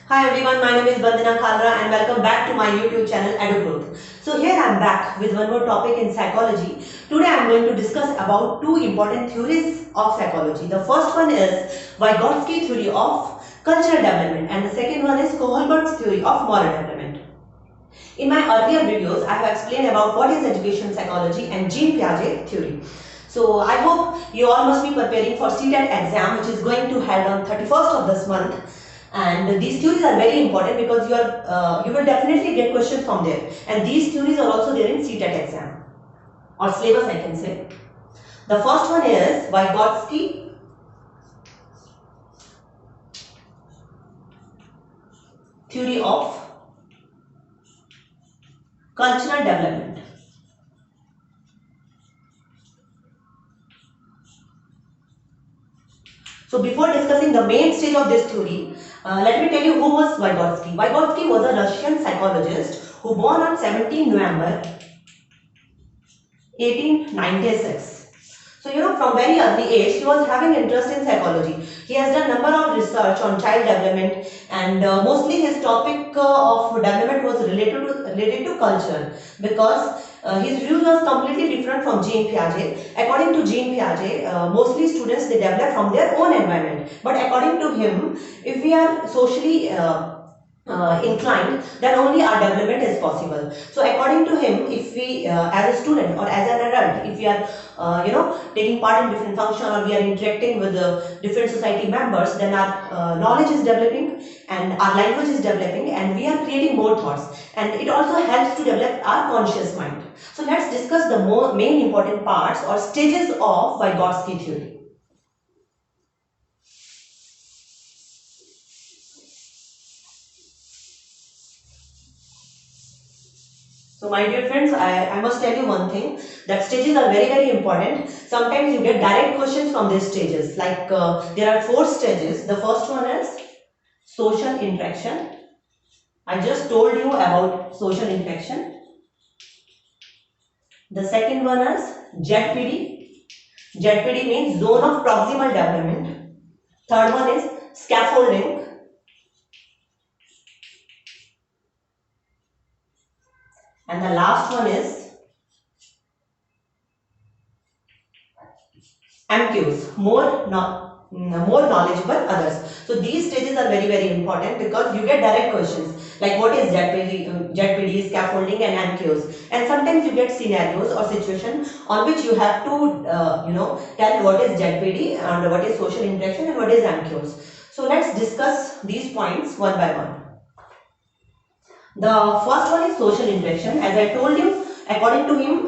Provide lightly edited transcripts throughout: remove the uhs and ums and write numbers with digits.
Hi everyone, my name is Bandana Kalra and welcome back to my YouTube channel EduGrowth. So here I am back with one more topic in psychology. Today I am going to discuss about two important theories of psychology. The first one is Vygotsky theory of cultural development and the second one is Kohlberg's theory of moral development. In my earlier videos, I have explained about what is education psychology and Jean Piaget theory. So I hope you all must be preparing for CTET exam which is going to held on 31st of this month. And these theories are very important because you will definitely get questions from there. And these theories are also there in CTET exam or syllabus I can say. The first one is Vygotsky theory of cultural development. So before discussing the main stage of this theory, let me tell you who was Vygotsky. Vygotsky was a Russian psychologist who born on 17 November 1896. So from very early age he was having interest in psychology. He has done number of research on child development and mostly his topic of development was related to culture because his views was completely different from Jean Piaget. According to Jean Piaget, mostly students they develop from their own environment. But according to him, if we are socially inclined, then only our development is possible. So according to him, if we as a student or as an adult, if we are taking part in different function or we are interacting with different society members, then our knowledge is developing and our language is developing and we are creating more thoughts, and it also helps to develop our conscious mind. So let's discuss the main important parts or stages of Vygotsky theory. So my dear friends, I must tell you one thing, that stages are very important. Sometimes you get direct questions from these stages. Like there are 4 stages. The first one is social interaction. I just told you about social interaction. The second one is ZPD. ZPD means zone of proximal development. Third one is scaffolding. And the last one is MQs, more knowledgeable others. So these stages are very important because you get direct questions like what is ZPD, scaffolding and MQs, and sometimes you get scenarios or situation on which you have to tell what is ZPD and what is social interaction and what is MQs. So let's discuss these points one by one. The first one is social interaction. As I told you, according to him,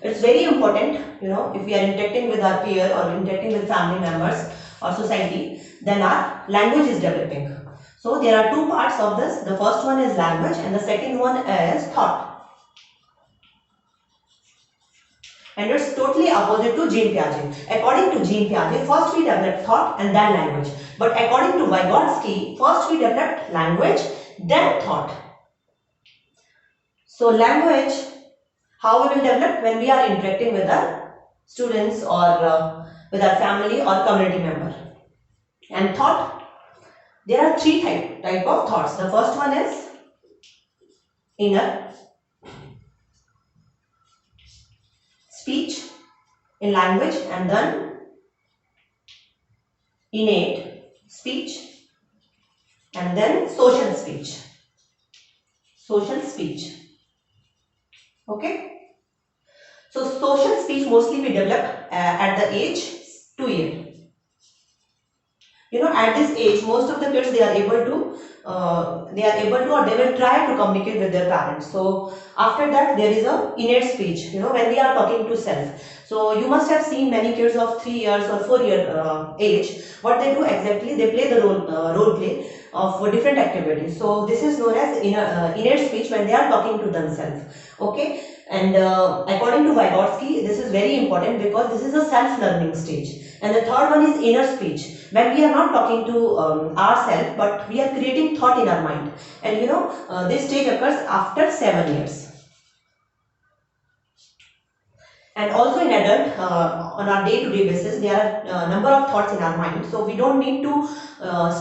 it's very important, if we are interacting with our peer or interacting with family members or society, then our language is developing. So there are 2 parts of this. The first one is language and the second one is thought. And it's totally opposite to Jean Piaget. According to Jean Piaget, first we develop thought and then language. But according to Vygotsky, first we develop language, then thought. So language, how we will develop? When we are interacting with our students or with our family or community member. And thought, there are 3 type of thoughts. The first one is inner, speech in language, and then innate speech, and then social speech. Social speech. Okay. So social speech mostly we develop at the age 2 years. At this age, most of the kids they are able to or they will try to communicate with their parents. So after that there is a innate speech. When we are talking to self. So you must have seen many kids of 3 years or 4 year age. What they do exactly? They play the role play of different activities. So this is known as innate speech when they are talking to themselves. Okay. And according to Vygotsky, this is very important because this is a self-learning stage. And the third one is inner speech. When we are not talking to ourselves, but we are creating thought in our mind. And this stage occurs after 7 years. And also in adult, on our day-to-day basis, there are a number of thoughts in our mind. So we don't need to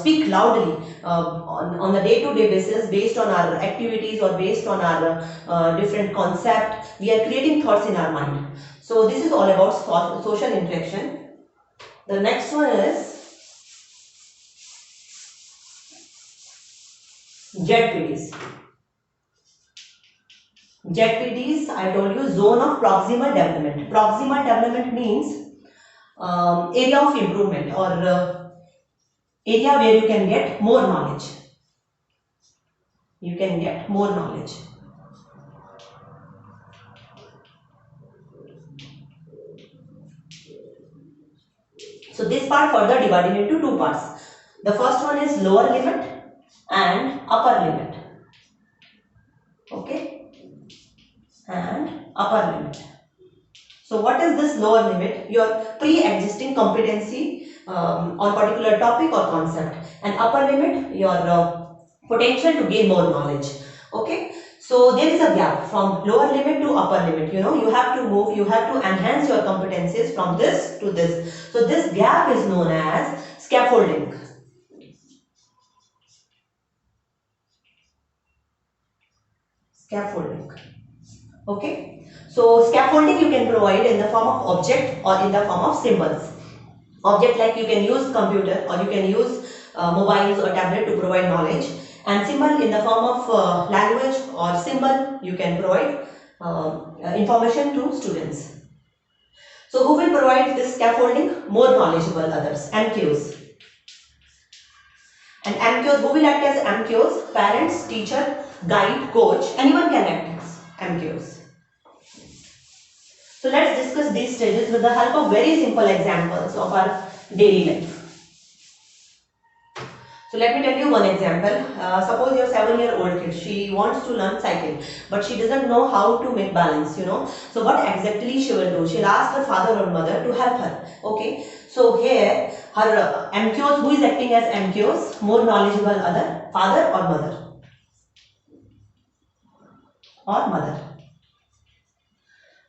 speak loudly on the day-to-day basis based on our activities or based on our different concept. We are creating thoughts in our mind. So this is all about social interaction. The next one is ZPDs. ZPDs, I told you, zone of proximal development. Proximal development means area of improvement or area where you can get more knowledge. You can get more knowledge. So this part further divided into two parts. The first one is lower limit and upper limit. Okay, and upper limit. So what is this lower limit? Your pre-existing competency on particular topic or concept, and upper limit your potential to gain more knowledge. Okay, so there is a gap from lower limit to upper limit. You know, you have to move, you have to enhance your competencies from this to this. So this gap is known as scaffolding. Scaffolding. Okay, so scaffolding you can provide in the form of object or in the form of symbols. Object, like you can use computer or you can use mobiles or tablet to provide knowledge, and symbol in the form of language or symbol you can provide information to students. So who will provide this scaffolding? More knowledgeable others, MQs. And MQs, who will act as MQs? Parents, teacher, guide, coach, anyone can act as MQs. So let's discuss these stages with the help of very simple examples of our daily life. So let me tell you one example. Suppose your 7-year-old kid, she wants to learn cycling, but she doesn't know how to make balance, you know. So what exactly she will do? She'll ask her father or mother to help her. Okay. So here, her MQs, who is acting as MQs? More knowledgeable other, father or mother? Or mother.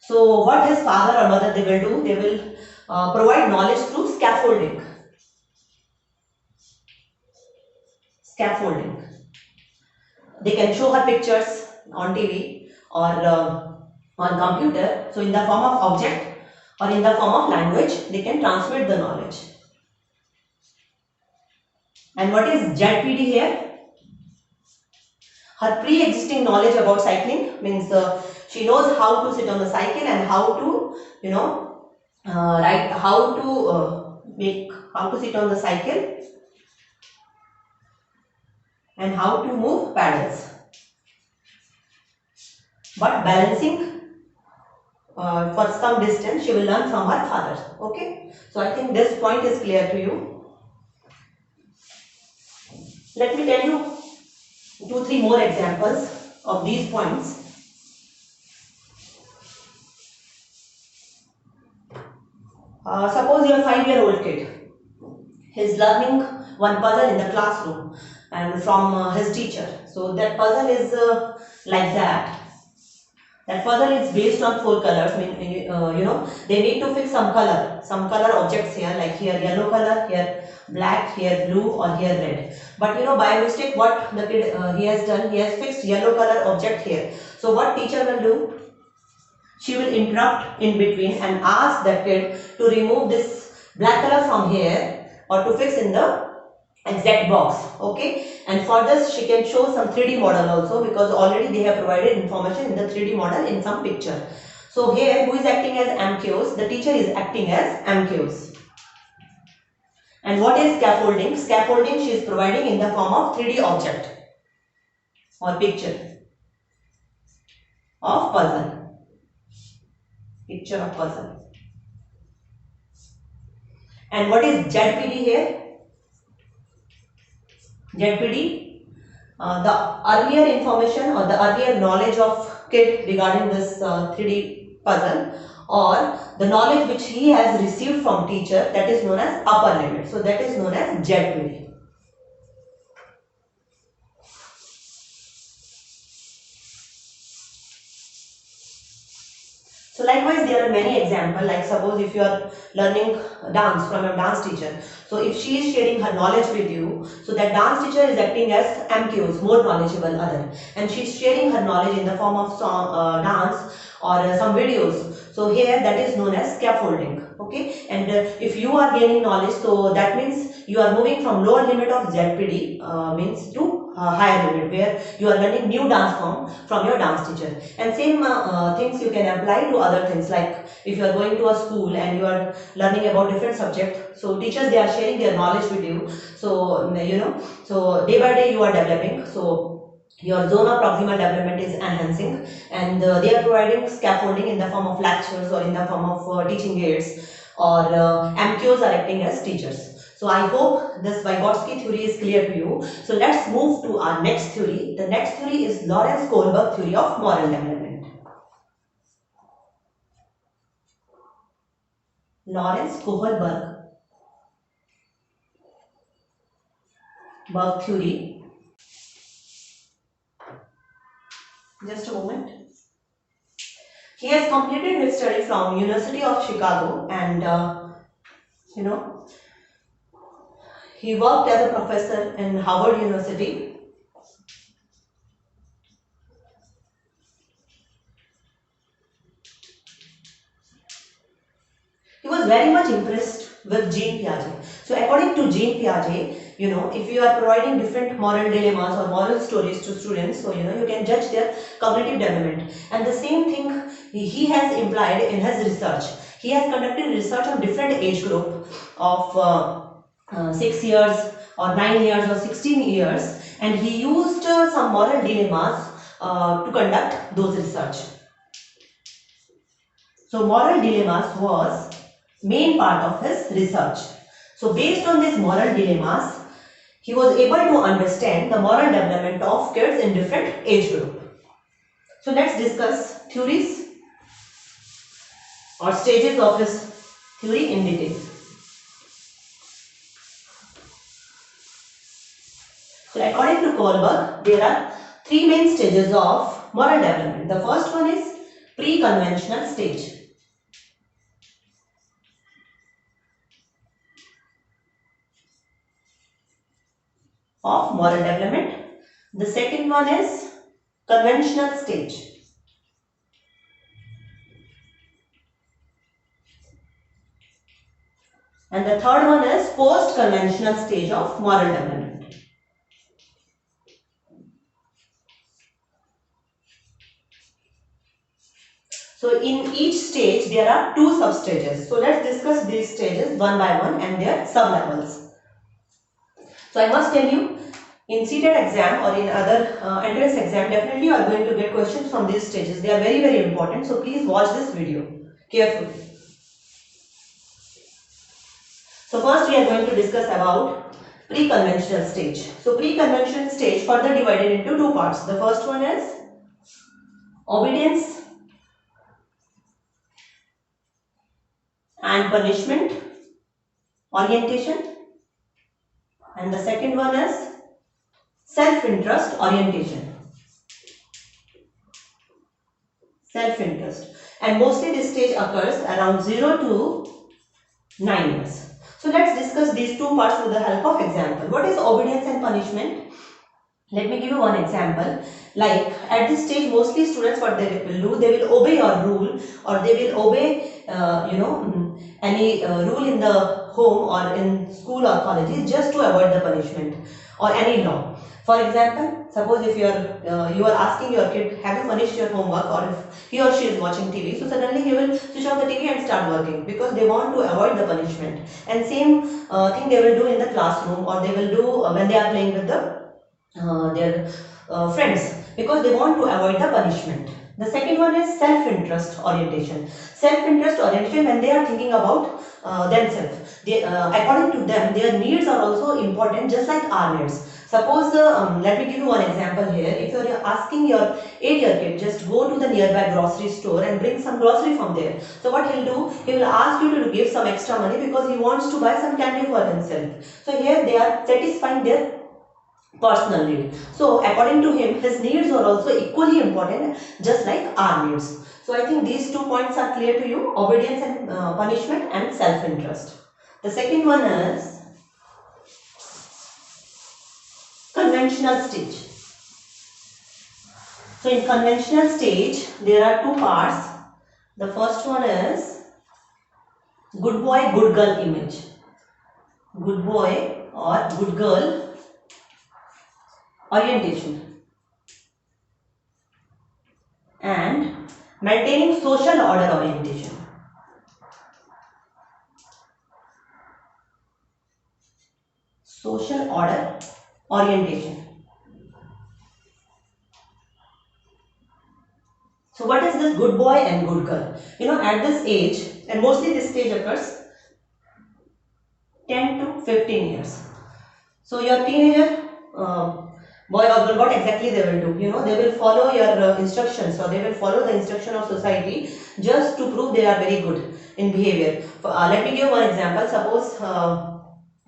So what his father or mother they will do? They will provide knowledge through scaffolding. Scaffolding. They can show her pictures on TV or on computer. So in the form of object or in the form of language, they can transmit the knowledge. And what is ZPD here? Her pre-existing knowledge about cycling means she knows how to sit on the cycle and how to, you know, how to sit on the cycle and how to move paddles. But balancing for some distance she will learn from her father. Okay, so I think this point is clear to you. Let me tell you 2-3 more examples of these points. Suppose your 5-year-old kid is learning one puzzle in the classroom and from his teacher. So that puzzle is like that. That puzzle is based on 4 colors. I mean, you know, they need to fix some color objects here, like here yellow color, here black, here blue, or here red. But you know, by mistake, what the kid he has done, he has fixed yellow color object here. So what teacher will do? She will interrupt in between and ask the kid to remove this black color from here or to fix in the exact box. Okay, and for this she can show some 3D model also, because already they have provided information in the 3D model in some picture. So here, who is acting as MQs? The teacher is acting as MQs. And what is scaffolding? Scaffolding she is providing in the form of 3D object or picture of puzzle. Picture of puzzle. And what is ZPD here? ZPD, the earlier information or the earlier knowledge of kid regarding this 3D puzzle, or the knowledge which he has received from teacher, that is known as upper limit. So that is known as ZPD. So likewise, there are many examples, like suppose if you are learning dance from a dance teacher. So if she is sharing her knowledge with you, so that dance teacher is acting as MQs, more knowledgeable other, and she is sharing her knowledge in the form of song, dance or some videos. So here that is known as scaffolding. Okay, and if you are gaining knowledge, so that means you are moving from lower limit of ZPD means to higher limit, where you are learning new dance form from your dance teacher. And same things you can apply to other things, like if you are going to a school and you are learning about different subject, so teachers, they are sharing their knowledge with you. So so day by day you are developing, so your zone of proximal development is enhancing, and they are providing scaffolding in the form of lectures or in the form of teaching aids, or MQs are acting as teachers. So I hope this Vygotsky theory is clear to you. So let's move to our next theory. The next theory is Lawrence Kohlberg theory of moral development. Lawrence Kohlberg theory. Just a moment. He has completed his study from University of Chicago, and he worked as a professor in Harvard University. He was very much impressed with Jean Piaget. So according to Jean Piaget, if you are providing different moral dilemmas or moral stories to students, so you can judge their cognitive development. And the same thing he has implied in his research. He has conducted research on different age group of 6 years or 9 years or 16 years, and he used some moral dilemmas to conduct those research. So moral dilemmas was main part of his research. So based on these moral dilemmas, he was able to understand the moral development of kids in different age group. So let's discuss theories or stages of his theory in detail. So according to Kohlberg, there are three main stages of moral development. The first one is pre-conventional stage. Of moral development. The second one is conventional stage. And the third one is post-conventional stage of moral development. So in each stage there are two sub-stages. So let's discuss these stages one by one and their sub-levels. So I must tell you, in CTET exam or in other entrance exam, definitely you are going to get questions from these stages. They are very, very important. So please watch this video carefully. So first we are going to discuss about pre-conventional stage. So pre-conventional stage further divided into two parts. The first one is obedience and punishment orientation, and the second one is self-interest orientation. Self-interest, and mostly this stage occurs around 0 to 9 years. So let's discuss these two parts with the help of example. What is obedience and punishment? Let me give you one example. Like at this stage, mostly students, what they will do, they will obey your rule, or they will obey any rule in the home or in school or colleges, just to avoid the punishment or any law. For example, suppose if you are asking your kid, have you finished your homework, or if he or she is watching TV, so suddenly he will switch off the TV and start working, because they want to avoid the punishment. And same thing they will do in the classroom, or they will do when they are playing with their friends, because they want to avoid the punishment. The second one is self-interest orientation. Self-interest orientation, when they are thinking about themselves. According to them, their needs are also important, just like our needs. Suppose, let me give you one example here. If you are asking your 8-year kid, just go to the nearby grocery store and bring some grocery from there. So what he'll do, he will ask you to give some extra money because he wants to buy some candy for himself. So here they are satisfying their personal need. So according to him, his needs are also equally important, just like our needs. So I think these 2 points are clear to you: obedience and punishment, and self-interest. The second one is conventional stage. So in conventional stage, there are two parts. The first one is good boy, good girl image. Good boy or good girl orientation, and maintaining social order orientation. Social order orientation. So what is this good boy and good girl? At this age, and mostly this stage occurs 10 to 15 years. So your teenager, boy or girl, what exactly they will do? They will follow your instructions, or they will follow the instruction of society just to prove they are very good in behavior. Let me give one example. Suppose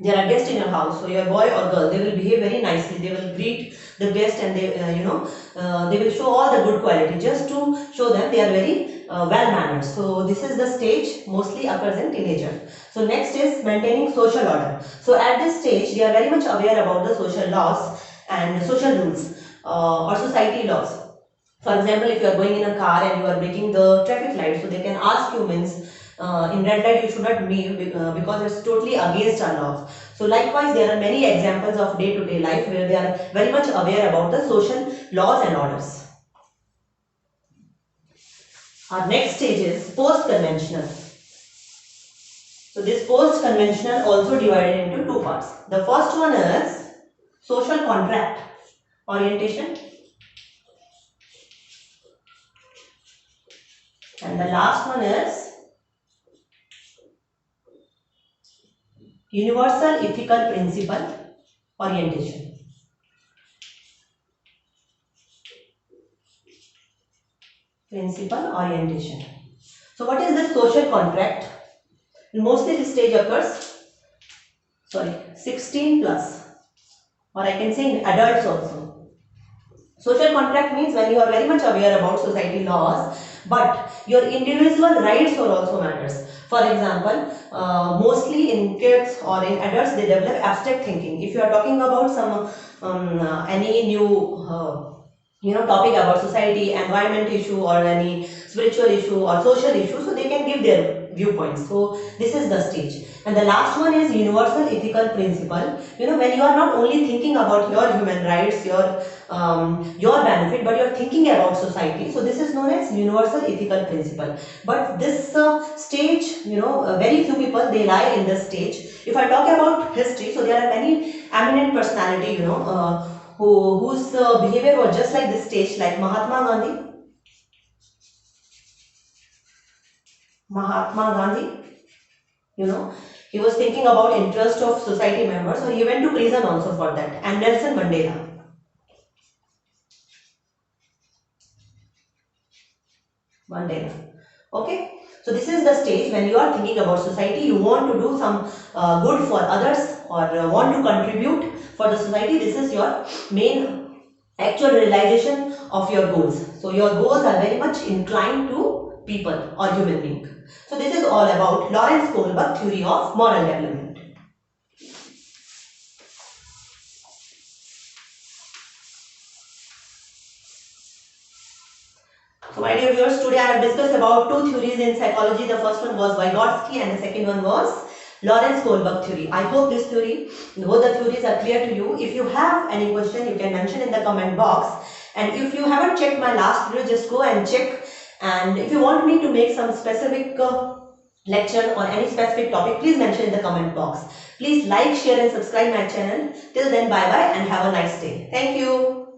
there are guests in your house, so your boy or girl, they will behave very nicely. They will greet the guest, and they will show all the good quality just to show them they are very well mannered. So this is the stage mostly occurs in teenager. So next is maintaining social order. So at this stage, they are very much aware about the social laws and social rules or society laws. For example, if you are going in a car and you are breaking the traffic light, so they can ask you, means in red light you should not move because it's totally against our laws. So likewise, there are many examples of day-to-day life where they are very much aware about the social laws and orders. Our next stage is post-conventional. So this post-conventional also divided into two parts. The first one is social contract orientation, and the last one is universal ethical principle orientation. Principle orientation. So what is the social contract? Mostly this stage occurs 16 plus, or I can say in adults also. Social contract means when you are very much aware about society laws, but your individual rights are also matters. For example, mostly in kids or in adults, they develop abstract thinking. If you are talking about some any new topic about society, environment issue, or any spiritual issue or social issue, so they can give their viewpoints. So this is the stage. And the last one is universal ethical principle. When you are not only thinking about your human rights, your benefit, but you are thinking about society, so this is known as universal ethical principle. But this stage, very few people they lie in this stage. If I talk about history, so there are many eminent personality, whose behavior was just like this stage, like Mahatma Gandhi. He was thinking about interest of society members, so he went to prison also for that. And Nelson Mandela. Okay. So this is the stage when you are thinking about society, you want to do some good for others, or want to contribute for the society. This is your main actual realization of your goals. So your goals are very much inclined to people or human being. So this is all about Lawrence Kohlberg theory of moral development. So my dear viewers, today I have discussed about two theories in psychology. The first one was Vygotsky and the second one was Lawrence Kohlberg theory. I hope both the theories are clear to you. If you have any question, you can mention in the comment box. And if you haven't checked my last video, just go and check. And if you want me to make some specific lecture or any specific topic, please mention in the comment box. Please like, share and subscribe my channel. Till then, bye bye and have a nice day. Thank you.